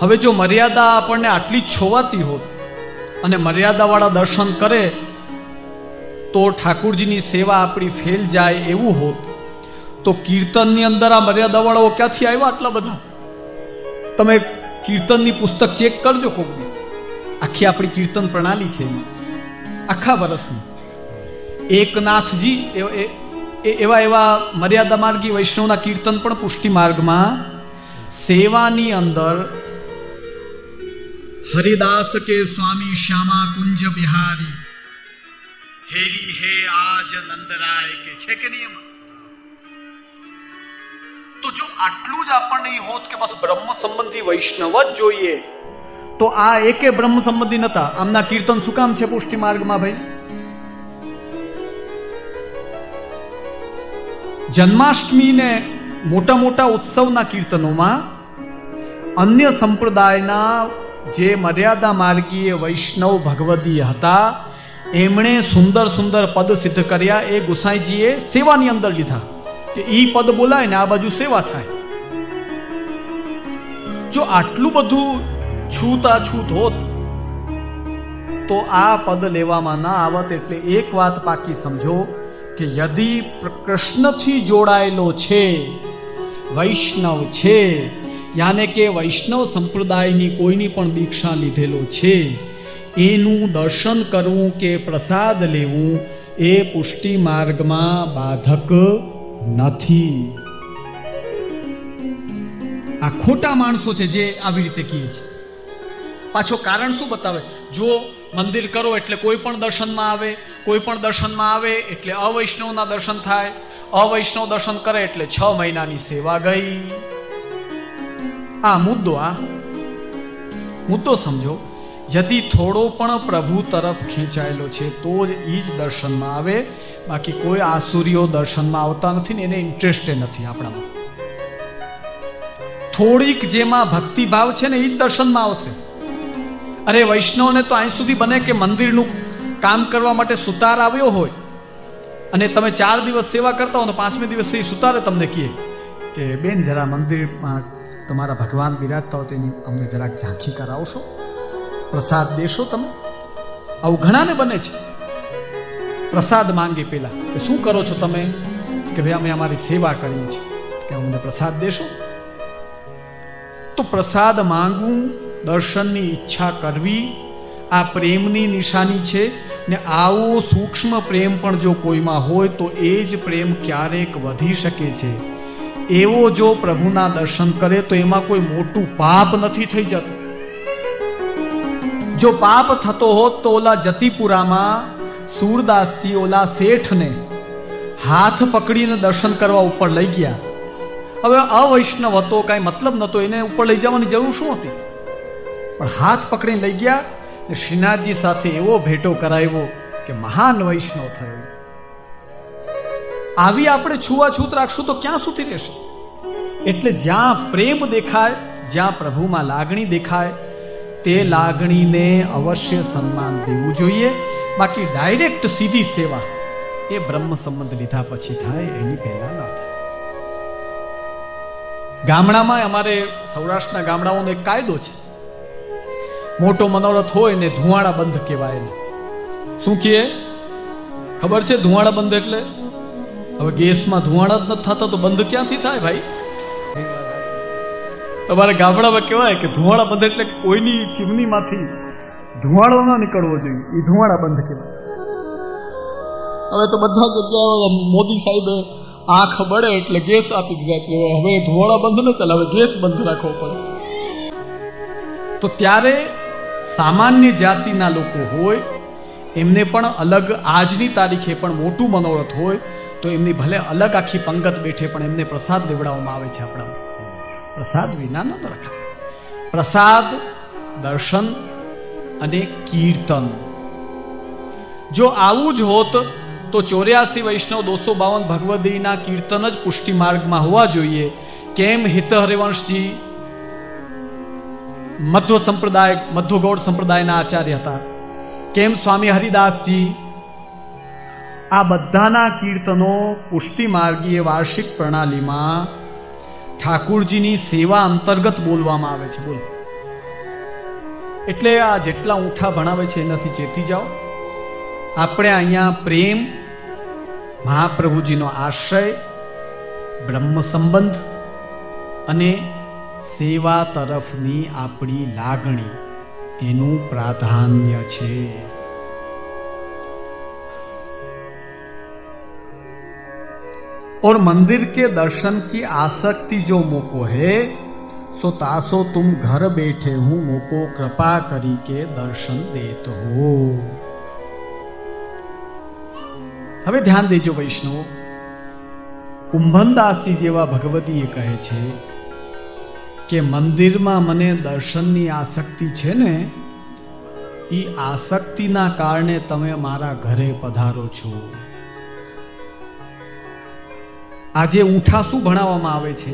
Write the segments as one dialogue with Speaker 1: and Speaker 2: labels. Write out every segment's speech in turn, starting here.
Speaker 1: હવે જો મર્યાદા આપણને આટલી જ છોવાતી હોત અને મર્યાદાવાળા દર્શન કરે તો ઠાકુરજીની સેવા આપણી ફેલ જાય એવું હોત, તો કીર્તનની અંદર આ મર્યાદાવાળાઓ ક્યાંથી આવ્યા આટલા બધા? તમે કીર્તનની પુસ્તક ચેક કરજો કોક દી. આખી આપણી કીર્તન પ્રણાલી છે આખા વર્ષની. એકનાથજી એવા મર્યાદા માર્ગી વૈષ્ણવના કીર્તન પણ પુષ્ટિ માર્ગમાં સેવાની અંદર હરિદાસ કે સ્વામી શ્યામા કુંજ બિહારી હેરી હે આજ નંદરાય કે છે કે નહીં એમાં? તો જો આટલું જ આપણને હોત કે બસ બ્રહ્મ સંબંધી વૈષ્ણવ જ જોઈએ, તો આ એકે બ્રહ્મ સંબંધી નતા. આમના કીર્તન શું કામ છે પુષ્ટિ માર્ગમાં ભાઈ? જન્માષ્ટમી ને મોટા મોટા ઉત્સવના કીર્તનોમાં અન્ય સંપ્રદાયના જે મર્યાદા માર્ગીય વૈષ્ણવ ભગવદીય હતા એમણે સુંદર સુંદર પદ સિદ્ધ કર્યા. એ ગુસાઈજીએ સેવાની અંદર લીધા કે ઈ પદ બોલાય ને આ બાજુ સેવા થાય. જો આટલું બધું છૂતાછૂત હોત તો આ પદ લેવામાં ના આવત. એટલે એક વાત પાકી સમજો કે યદિ કૃષ્ણથી જોડાયેલો છે, વૈષ્ણવ છે, યાને કે વૈષ્ણવ સંપ્રદાયની કોઈની પણ દીક્ષા લીધેલો છે, એનું દર્શન કરવું કે પ્રસાદ લેવું એ પુષ્ટિ માર્ગમાં બાધક નથી. આ ખોટા માણસો છે જે આવી રીતે કહે છે. પાછો કારણ શું બતાવે? જો મંદિર કરો એટલે કોઈ પણ દર્શનમાં આવે, કોઈ પણ દર્શનમાં આવે એટલે અવૈષ્ણવના દર્શન થાય, અવૈષ્ણવ દર્શન કરે એટલે 6 મહિનાની સેવા ગઈ. આ મુદ્દો સમજો. યદિ થોડો પણ પ્રભુ તરફ ખેંચાયેલો છે તો જ એ જ દર્શનમાં આવે. બાકી કોઈ આસુરીઓ દર્શનમાં આવતા નથી ને એને ઇન્ટરેસ્ટ નથી આપણામાં. થોડીક જેમાં ભક્તિભાવ છે ને એ જ દર્શનમાં આવશે. અરે વૈષ્ણવને તો અહીં સુધી બને કે મંદિરનું કામ કરવા માટે સુતાર આવ્યો હોય અને તમે 4 દિવસ સેવા કરતા હો તો 5મે દિવસે એ સુતારે તમને કહે કે બેન જરા મંદિરમાં તમારા ભગવાન બિરાજતા હોય તો એની અમને જરાક ઝાંખી કરાવશો, પ્રસાદ દેશો તમે. આવું ઘણાને બને છે. પ્રસાદ માંગે પેલા કે શું કરો છો તમે? કે ભાઈ અમે અમારી સેવા કરીએ છીએ, કે અમને પ્રસાદ દેશો. તો પ્રસાદ માંગવું, દર્શનની ઈચ્છા કરવી આ પ્રેમની નિશાની છે. ને આવો સૂક્ષ્મ પ્રેમ પણ જો કોઈમાં હોય તો એ જ પ્રેમ ક્યારેક વધી શકે છે. એવો જો પ્રભુના દર્શન કરે તો એમાં કોઈ મોટું પાપ નથી થઈ જતું. જો પાપ થતો હોત તો ઓલા જતીપુરામાં સૂરદાસજી ઓલા શેઠને હાથ પકડીને દર્શન કરવા ઉપર લઈ ગયા. હવે અવૈષ્ણવ હતો, કાંઈ મતલબ નહોતો, એને ઉપર લઈ જવાની જરૂર શું હતી? પણ હાથ પકડીને લઈ ગયા ને શ્રીનાથજી સાથે એવો ભેટો કરાવ્યો કે મહાન વૈષ્ણવ થયો. આવી આપણે છૂવાછૂત રાખશું તો ક્યાં સુધી રહેશે? એટલે જ્યાં પ્રેમ દેખાય, જ્યાં પ્રભુમાં લાગણી દેખાય તે લાગણીને અવશ્ય સન્માન દેવું જોઈએ. બાકી ડાયરેક્ટ સીધી સેવા એ બ્રહ્મ સંબંધ લીધા પછી થાય, એની પહેલા ના થાય. ગામડામાં અમારે સૌરાષ્ટ્રના ગામડાઓનો એક કાયદો છે. મોટો મનોરથ હોય ને ધુવાડા બંધ કહેવાય. શું કહે ખબર છે? ધુવાડા બંધ એટલે હવે ગેસમાં ધુવાડા જ નથી થતા તો બંધ ક્યાંથી થાય ભાઈ? તમારે ગામડામાં કહેવાય કે ધુવાડા બંધ એટલે કોઈની ચીમનીમાંથી ધુવાડો ના નીકળવો જોઈએ, એ ધુવાડા બંધ કહેવાય. હવે તો બધા જગ્યાએ મોદી સાહેબે આંખ બળે એટલે ગેસ આપી દીધા કે હવે ધુવાડા બંધ ન ચાલે, હવે ગેસ બંધ રાખવો પડે. તો ત્યારે સામાન્ય જાતિના લોકો હોય એમને પણ અલગ આજની તારીખે પણ મોટું મનોરથ હોય તો એમની ભલે અલગ આખી પંગત બેઠે પણ એમને પ્રસાદ લેવડાવવામાં આવે છે. આપણા પ્રસાદ વિના ન રખાય. પ્રસાદ, દર્શન અને કીર્તન. જો આવું જ હોત તો 84 વૈષ્ણવ 252 ભગવદીના કીર્તન જ પુષ્ટિ માર્ગમાં હોવા જોઈએ. કેમ હિત હરિવંશજી મધ્વ સંપ્રદાય, મધ્વગૌડ સંપ્રદાયના આચાર્ય હતા, કેમ સ્વામી હરિદાસજી, આ બધાના કીર્તનો પુષ્ટિ માર્ગીય વાર્ષિક પ્રણાલીમાં ઠાકુરજીની સેવા અંતર્ગત બોલવામાં આવે છે. બોલો એટલે આ જેટલા ઊંઠા ભણાવે છે એનાથી ચેતી જાઓ. આપણે અહીંયા પ્રેમ, મહાપ્રભુજીનો આશ્રય, બ્રહ્મ સંબંધ અને સેવા તરફની આપણી લાગણી એનું પ્રાધાન્ય છે. और मंदिर के दर्शन की आसक्ति जो मोको है सो तासो तुम घर बैठे हूं मोको कृपा करी के दर्शन देत हो. હવે ધ્યાન દેજો વૈષ્ણવ, કુંભનદાસજી જેવા ભગવતીએ કહે છે કે મંદિરમાં મને દર્શનની આસક્તિ છે ને, એ આસક્તિના કારણે તમે મારા ઘરે પધારો છો. આજે ઊંઠા શું ભણાવવામાં આવે છે?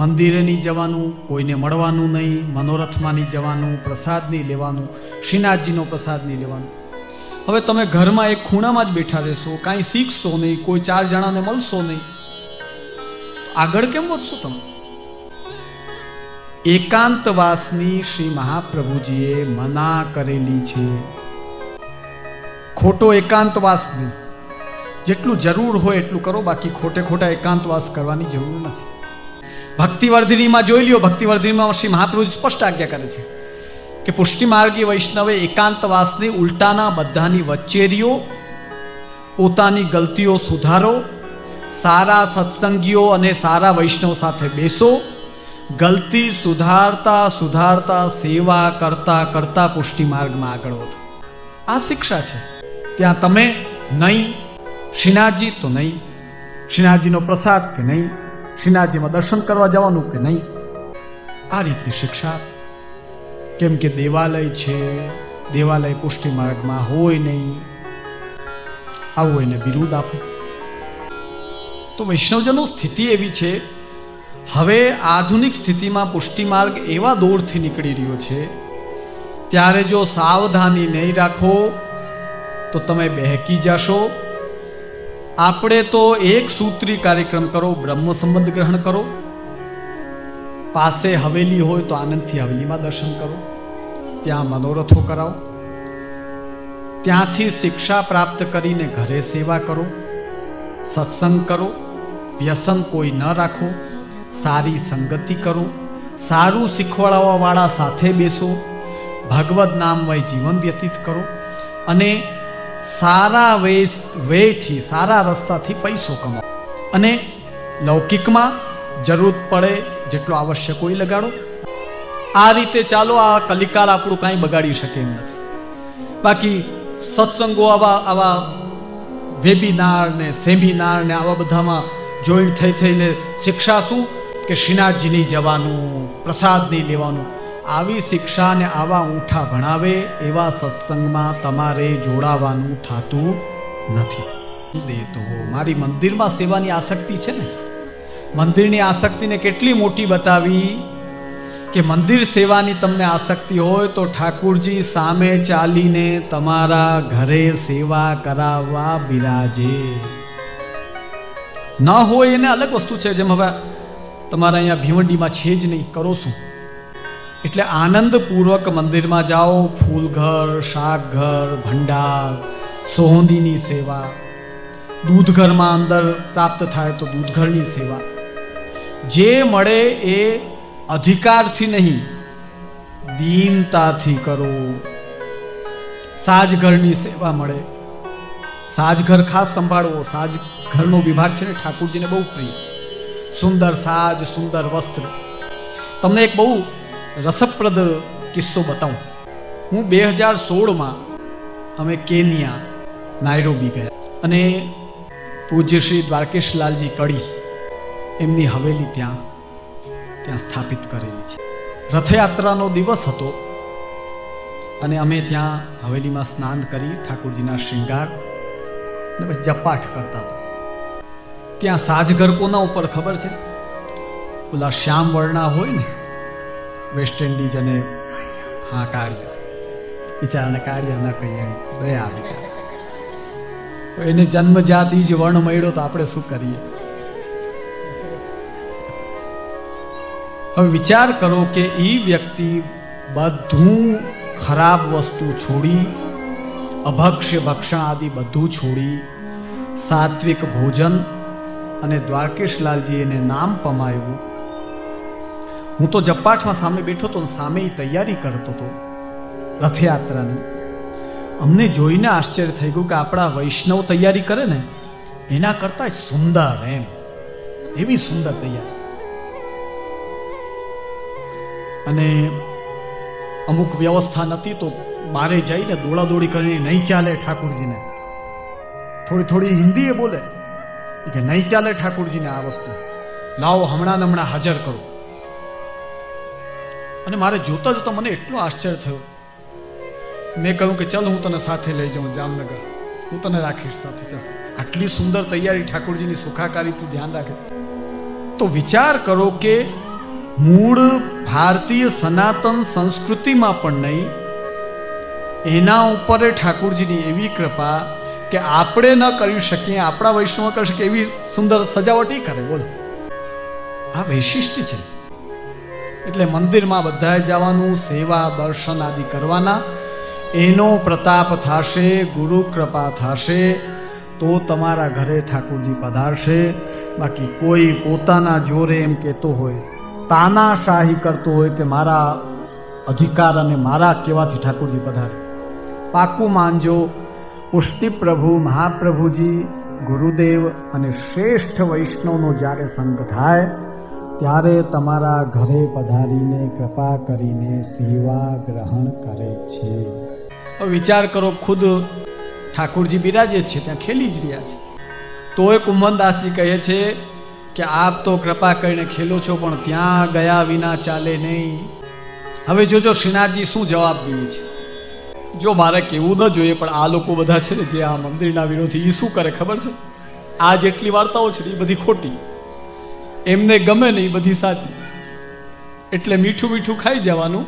Speaker 1: મંદિરે નહીં જવાનું, કોઈને મળવાનું નહીં, મનોરથમાં નહીં જવાનું, પ્રસાદ નહીં લેવાનું, શ્રીનાથજીનો પ્રસાદ નહીં લેવાનું. હવે તમે ઘરમાં એક ખૂણામાં જ બેઠા રહેશો, કાંઈ શીખશો નહીં, કોઈ 4 જણાને મળશો નહીં, આગળ કેમ વધશો તમે? એકાંતવાસની શ્રી મહાપ્રભુજીએ મના કરેલી છે. ખોટો એકાંતવાસ નહીં, જેટલું જરૂર હોય એટલું કરો, બાકી ખોટે ખોટા એકાંતવાસ કરવાની જરૂર નથી. ભક્તિવર્ધિનીમાં જોઈ લ્યો, ભક્તિવર્ધિનીમાં શ્રી મહાપ્રભુ સ્પષ્ટ આજ્ઞા કરે છે કે પુષ્ટિ માર્ગી વૈષ્ણવે એકાંતવાસની ઉલટાના બધાની વચ્ચે રહ્યો, પોતાની ગલતીઓ સુધારો, સારા સત્સંગીઓ અને સારા વૈષ્ણવ સાથે બેસો, ગલતી સુધારતા સુધારતા સેવા કરતા કરતા પુષ્ટિ માર્ગમાં આગળ વધો. આ શિક્ષા છે. ત્યાં તમે નહીં, શ્રીનાથજી તો નહીં, શ્રીનાથજીનો પ્રસાદ કે નહીં, શ્રીનાથજીમાં દર્શન કરવા જવાનું કે નહીં, આ રીતની શિક્ષા. કેમ કે દેવાલય છે, દેવાલય પુષ્ટિ માર્ગમાં હોય નહીં, આવું એને બિરુદ આપે. તો વૈષ્ણવજનો સ્થિતિ એવી છે. હવે આધુનિક સ્થિતિમાં પુષ્ટિ માર્ગ એવા દોરથી નીકળી રહ્યો છે, ત્યારે જો સાવધાની નહીં રાખો તો તમે બહેકી જશો. આપણે તો એક સૂત્રી કાર્યક્રમ કરો, બ્રહ્મ સંબંધ ગ્રહણ કરો, પાસે હવેલી હોય તો આનંદથી હવેલીમાં દર્શન કરો, ત્યાં મનોરથો કરાવો, ત્યાંથી શિક્ષા પ્રાપ્ત કરીને ઘરે સેવા કરો, સત્સંગ કરો, વ્યસન કોઈ ન રાખો, સારી સંગતિ કરો, સારું શીખવાડવા વાળા સાથે બેસો, ભગવદ નામમય જીવન વ્યતીત કરો અને સારા વેથી, સારા રસ્તાથી પૈસો કમાવો. અને લૌકિકમાં જરૂર પડે જેટલો આવશ્યક હોય લગાડો. આ રીતે ચાલો. આ કલિકાલ આપણું કાંઈ બગાડી શકે એમ નથી. બાકી સત્સંગો આવા વેબિનાર ને સેમિનાર ને આવા બધામાં જોઈન્ટ થઈને શિક્ષા શું કે શ્રીનાથજી નહીં જવાનું, પ્રસાદ નહીં લેવાનું, આવી શિક્ષા ને આવા ઊંઠા ભણાવે એવા સત્સંગમાં તમારે જોડાવાનું થતું નથી. દેતો મારી મંદિરમાં સેવાની આસક્તિ છે ને, મંદિરની આસક્તિને કેટલી મોટી બતાવી કે મંદિર સેવાની તમને આસક્તિ હોય તો ઠાકુરજી સામે ચાલીને તમારા ઘરે સેવા કરાવવા બિરાજે. ન હોય એને અલગ વસ્તુ છે. જેમ હવે તમારા અહીંયા ભીવંડીમાં છે જ નહીં, કરો શું? એટલે આનંદપૂર્વક મંદિરમાં જાઓ. ફૂલઘર, શાકઘર, ભંડાર, સોહંદીની સેવા, દૂધઘરમાં અંદર પ્રાપ્ત થાય તો દૂધઘરની સેવા, જે મળે એ અધિકારથી નહીં, દીનતાથી કરો. સાજઘરની સેવા મળે, સાજઘર ખાસ સંભાળવો. સાજઘરનો વિભાગ છે ને ઠાકુરજીને બહુ પ્રિય. સુંદર સાજ, સુંદર વસ્ત્ર. તમને એક બહુ રસપ્રદ કિસ્સો બતાવું. હું 2016માં અમે કેનિયા નાયરોબી ગયા અને પૂજ્ય શ્રી દ્વારકેશલાલજી કડી એમની હવેલી ત્યાં સ્થાપિત કરેલી છે. રથયાત્રાનો દિવસ હતો અને અમે ત્યાં હવેલીમાં સ્નાન કરી ઠાકોરજીના શૃંગાર અને પછી જપાઠ કરતા હતા. ત્યાં સાજઘર કોના ઉપર ખબર છે? ઓલા શ્યામ વર્ણા હોય ને, વેસ્ટ ઇન્ડિઝ અને હા કાળિયા, બિચારાને કાળિયા ન કહીએ, દયા આવી જાય. એને જન્મજાત જ વર્ણ મળ્યો તો આપણે શું કરીએ? હવે વિચાર કરો કે એ વ્યક્તિ બધું ખરાબ વસ્તુ છોડી, અભક્ષ્ય ભક્ષણ આદિ બધું છોડી સાત્વિક ભોજન અને દ્વારકેશલાલજી એને નામ પમાયું. હું તો જપાઠમાં સામે બેઠો તો સામે તૈયારી કરતો હતો રથયાત્રાની. અમને જોઈને આશ્ચર્ય થઈ ગયું કે આપણા વૈષ્ણવ તૈયારી કરે ને એના કરતા સુંદર, એમ એવી સુંદર તૈયારી. અને અમુક વ્યવસ્થા નથી તો બારે જઈને દોડાદોડી કરીને નહીં ચાલે ઠાકોરજીને. થોડી થોડી હિન્દી એ બોલે કે નહીં ચાલે ઠાકોરજીને આ વસ્તુ, લાવો હમણાં ને હમણાં હાજર કરો. અને મારે જોતા જોતા મને એટલો આશ્ચર્ય થયો. મેં કહ્યું કે ચાલ હું તને સાથે લઈ જાઉં જામનગર, હું તને રાખીશ સાથે. ચાલ, આટલી સુંદર તૈયારી ઠાકોરજીની સુખાકારી તું ધ્યાન રાખે. તો વિચાર કરો કે મૂળ ભારતીય સનાતન સંસ્કૃતિમાં પણ નહીં, એના ઉપર ઠાકોરજીની એવી કૃપા કે આપણે ન કરી શકીએ, આપણા વૈષ્ણવ કરી શકીએ એવી સુંદર સજાવટ કરે. બોલો, આ વૈશિષ્ટ્ય છે. એટલે મંદિરમાં બધાએ જવાનું, સેવા દર્શન આદિ કરવાના. એનો પ્રતાપ થશે, ગુરુ કૃપા થશે તો તમારા ઘરે ઠાકોરજી પધારશે. બાકી કોઈ પોતાના જોરે એમ કહેતો હોય, તાનાશાહી કરતો હોય કે મારા અધિકાર અને મારા કહેવાથી ઠાકોરજી પધારે, પાકું માનજો. પુષ્ટિ પ્રભુ મહાપ્રભુજી, ગુરુદેવ અને શ્રેષ્ઠ વૈષ્ણવનો જ્યારે સંગ થાય ત્યારે તમારા ઘરે પધારીને કૃપા કરીને સેવા ગ્રહણ કરે છે. વિચાર કરો, ખુદ ઠાકોરજી બિરાજે છે ત્યાં, ખેલી જ રહ્યા છે. તોય કુંભનદાસજી કહે છે કે આપ તો કૃપા કરીને ખેલો છો પણ ત્યાં ગયા વિના ચાલે નહીં. હવે જોજો શ્રીનાથજી શું જવાબ દે છે. જો મારે કહેવું ન જોઈએ પણ આ લોકો બધા છે ને જે આ મંદિરના વિરોધી, એ શું કરે ખબર છે? આ જેટલી વાર્તાઓ છે એ બધી ખોટી, એમને ગમે નહીં, બધી સાચી. એટલે મીઠું મીઠું ખાઈ જવાનું,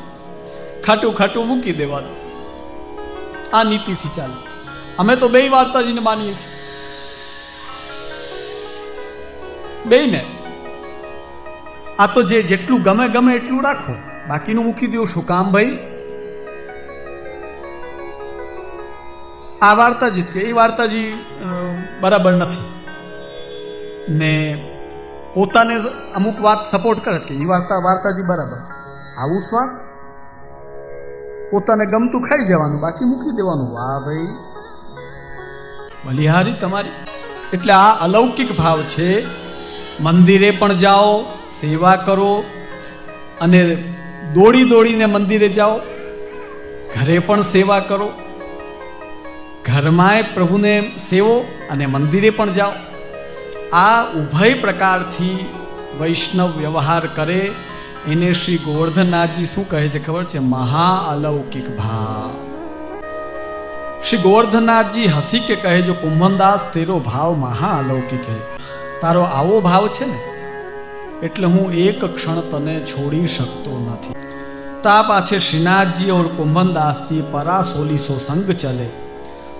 Speaker 1: ખાટું ખાટું મૂકી દેવાનું. આ નીતિથી ચાલે. અમે તો બે વાર્તાજીને માનીએ છીએ, બે ને. આ તો જે જેટલું ગમે ગમે એટલું રાખો, બાકીનું મૂકી દો. શું કામ ભાઈ? આ વાર્તાજી કે એ વાર્તાજી બરાબર નથી ને પોતાને અમુક વાત સપોર્ટ કરે કે એ વાર્તાજી બરાબર. આવું સ્વાર્થ, પોતાને ગમતું ખાઈ જવાનું, બાકી મૂકી દેવાનું. વાહ ભાઈ, બલિહારી તમારી. એટલે આ અલૌકિક ભાવ છે. મંદિરે પણ જાઓ, સેવા કરો, અને દોડી દોડીને મંદિરે જાઓ, ઘરે પણ સેવા કરો. ઘરમાંય પ્રભુને સેવો અને મંદિરે પણ જાઓ. આ ઉભય પ્રકારથી વૈષ્ણવ વ્યવહાર કરે એને શ્રી ગોવર્ધનનાથજી શું કહે છે ખબર છે? મહા અલૌકિક ભાવ. શ્રી ગોવર્ધનનાથજી હસી કે કહે, જો કુંભનદાસ તેરો ભાવ મહા અલૌકિક હૈ. તારો આવો ભાવ છે ને એટલે હું એક ક્ષણ તને છોડી શકતો નથી. તા પાછે શ્રીનાથજી और कुंभनदासजी परासोली सो संग चले,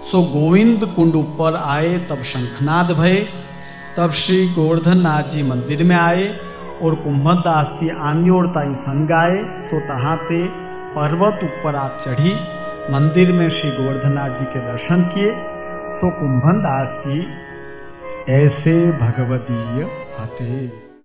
Speaker 1: सो गोविंद कुंड ऊपर आए, तब शंखनाद भये. तब श्री गोवर्धननाथ जी मंदिर में आए और कुंभनदास जी आनी ओर ताई संग आए. सो तहाँ ते पर्वत ऊपर आप चढ़ी, मंदिर में श्री गोवर्धननाथ जी के दर्शन किए. सो कुंभनदास जी ऐसे भगवदीय हते.